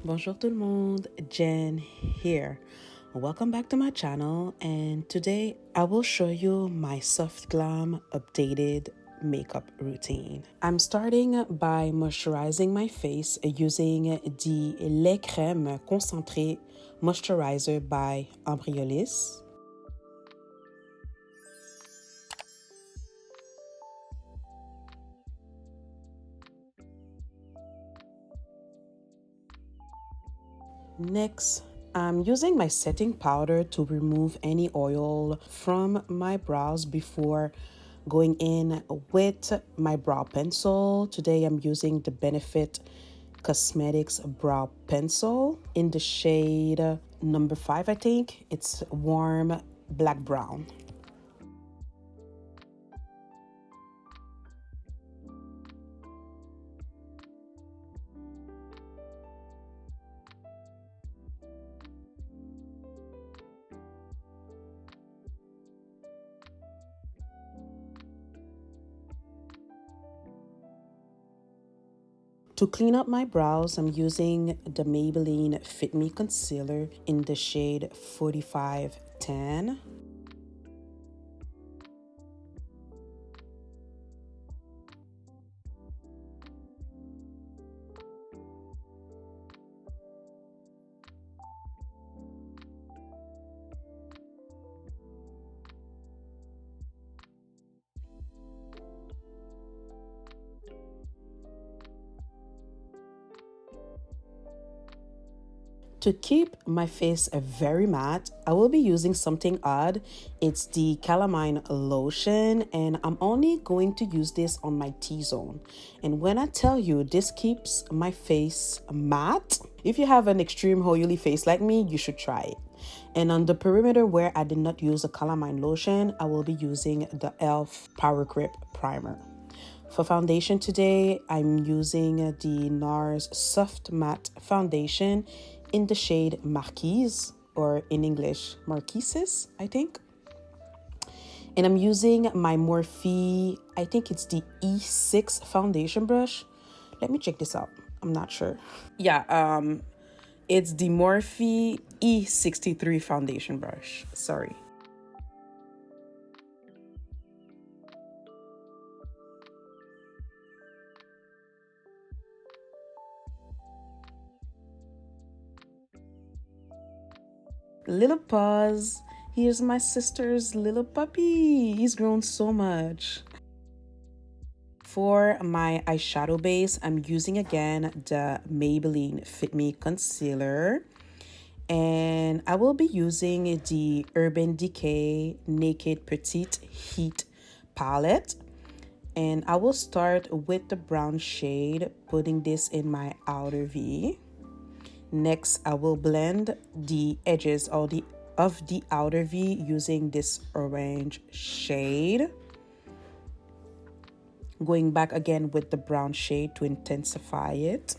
Bonjour tout le monde, Jen here. Welcome back to my channel, and today I will show you my Soft Glam updated makeup routine. I'm starting by moisturizing my face using the lait crème concentré moisturizer by Ambriolis. Next, I'm using my setting powder to remove any oil from my brows before going in with my brow pencil. Today I'm using the Benefit Cosmetics brow pencil in the shade number 5, I think. It's warm black brown. To clean up my brows, I'm using the Maybelline Fit Me Concealer in the shade 4510. To keep my face very matte, I will be using something odd. It's the Calamine Lotion, and I'm only going to use this on my T-zone. And when I tell you this keeps my face matte, if you have an extreme oily face like me, you should try it. And on the perimeter where I did not use a Calamine Lotion, I will be using the e.l.f. Power Grip Primer. For foundation today, I'm using the NARS Soft Matte Foundation in the shade Marquise, or in English, Marquises, I think. And I'm using my Morphe, I think it's the E6 foundation brush. Let me check this out. I'm not sure. Yeah, it's the Morphe E63 foundation brush. Sorry. Little pause. Here's my sister's little puppy. He's grown so much. For my eyeshadow base, I'm using again the Maybelline Fit Me Concealer. And I will be using the Urban Decay Naked Petite Heat palette. And I will start with the brown shade, putting this in my outer V. Next, I will blend the edges of the outer V using this orange shade. Going back again with the brown shade to intensify it.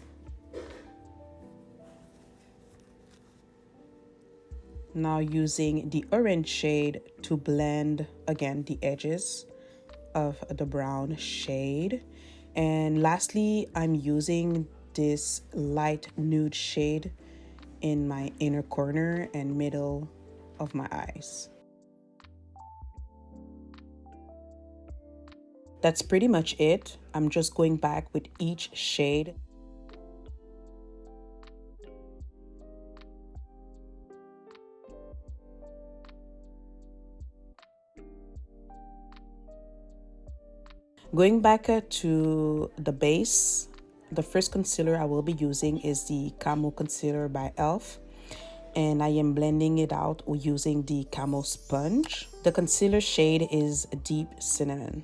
Now using the orange shade to blend again the edges of the brown shade. And lastly, I'm using this light nude shade in my inner corner and middle of my eyes. That's pretty much it. I'm just going back with each shade. Going back to the base, the first concealer I will be using is the Camo concealer by e.l.f. and I am blending it out using the Camo sponge. The concealer shade is Deep Cinnamon.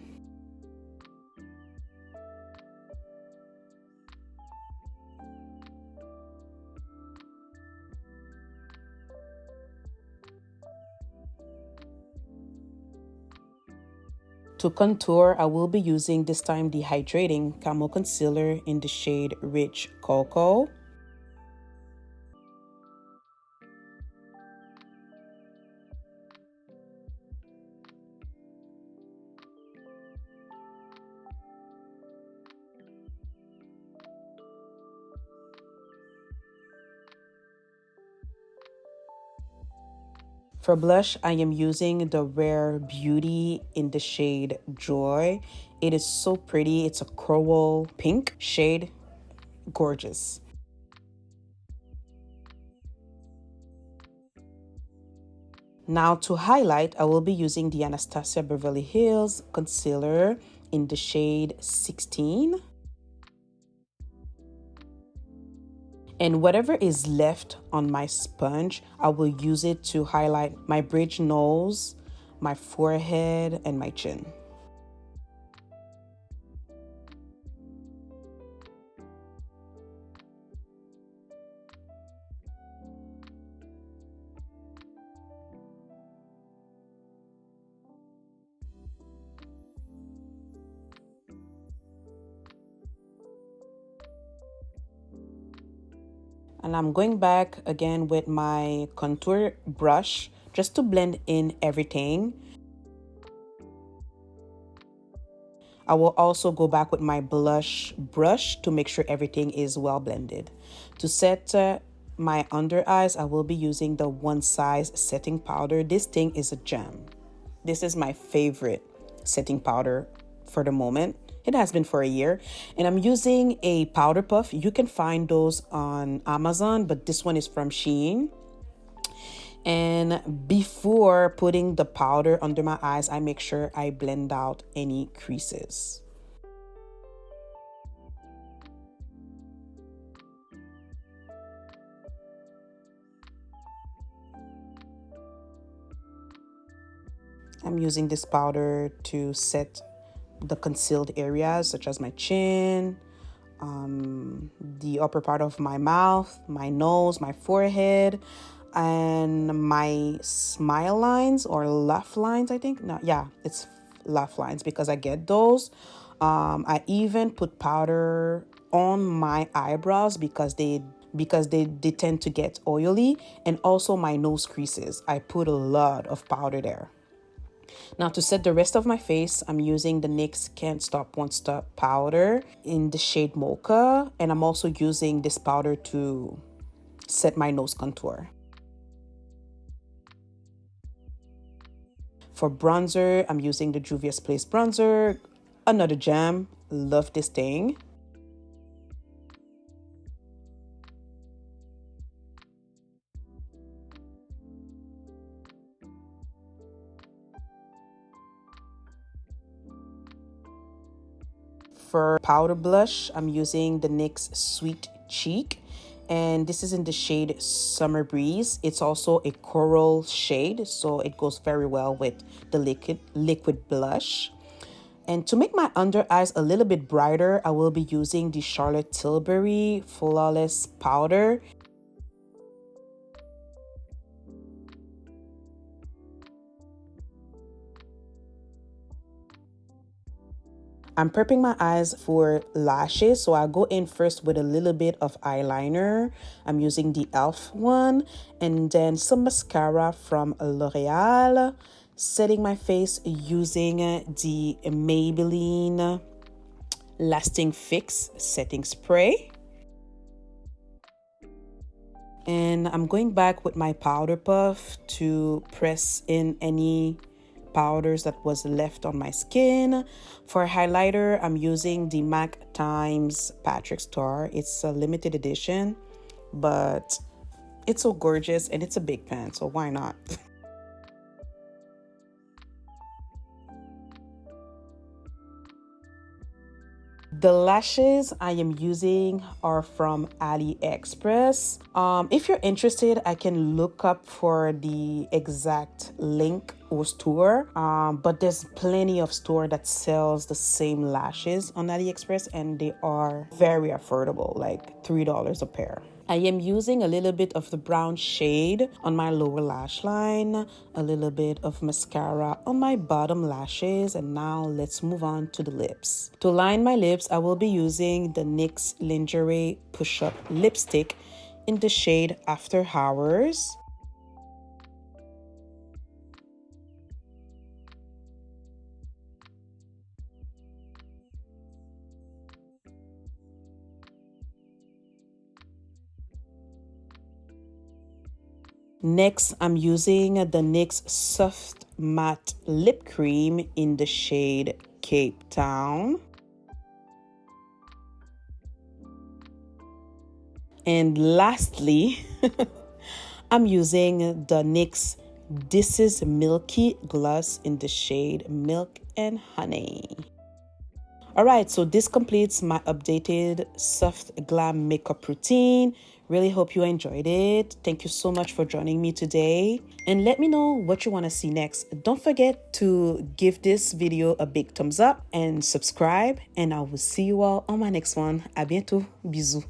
To contour, I will be using this time the Hydrating Camo Concealer in the shade Rich Cocoa. For blush, I am using the Rare Beauty in the shade Joy. It is so pretty. It's a coral pink shade. Gorgeous. Now to highlight, I will be using the Anastasia Beverly Hills Concealer in the shade 16. And whatever is left on my sponge, I will use it to highlight my bridge nose, my forehead, and my chin. And I'm going back again with my contour brush just to blend in everything. I will also go back with my blush brush to make sure everything is well blended. To set my under eyes, I will be using the One Size setting powder. This thing is a gem. This is my favorite setting powder for the moment. It has been for a year. And I'm using a powder puff. You can find those on Amazon, but this one is from Shein. And before putting the powder under my eyes, I make sure I blend out any creases. I'm using this powder to set the concealed areas such as my chin, the upper part of my mouth, my nose, my forehead, and my smile lines or laugh lines, I think. No, yeah, it's laugh lines because I get those. I even put powder on my eyebrows because they tend to get oily, and also my nose creases. I put a lot of powder there. Now to set the rest of my face, I'm using the NYX Can't Stop Won't Stop powder in the shade Mocha. And I'm also using this powder to set my nose contour. For bronzer, I'm using the Juvia's Place bronzer. Another gem. Love this thing. For powder blush, I'm using the NYX Sweet Cheek, and this is in the shade Summer Breeze. It's also a coral shade, so it goes very well with the liquid blush. And to make my under eyes a little bit brighter, I will be using the Charlotte Tilbury Flawless Powder. I'm prepping my eyes for lashes, so I'll go in first with a little bit of eyeliner. I'm using the e.l.f. one, and then some mascara from L'Oreal. Setting my face using the Maybelline Lasting Fix Setting Spray. And I'm going back with my powder puff to press in any powders that was left on my skin. For highlighter, I'm using the MAC Times Patrick Star. It's a limited edition, but it's so gorgeous and it's a big pan, so why not? The lashes I am using are from AliExpress. If you're interested, I can look up for the exact link or store. But there's plenty of store that sells the same lashes on AliExpress, and they are very affordable, like $3 a pair. I am using a little bit of the brown shade on my lower lash line, a little bit of mascara on my bottom lashes, and now let's move on to the lips. To line my lips, I will be using the NYX Lingerie Push-Up Lipstick in the shade After Hours. Next, I'm using the NYX Soft Matte Lip Cream in the shade Cape Town. And lastly, I'm using the NYX This Is Milky Gloss in the shade Milk and Honey. Alright, so this completes my updated Soft Glam makeup routine. Really hope you enjoyed it. Thank you so much for joining me today. And let me know what you want to see next. Don't forget to give this video a big thumbs up and subscribe. And I will see you all on my next one. À bientôt. Bisous.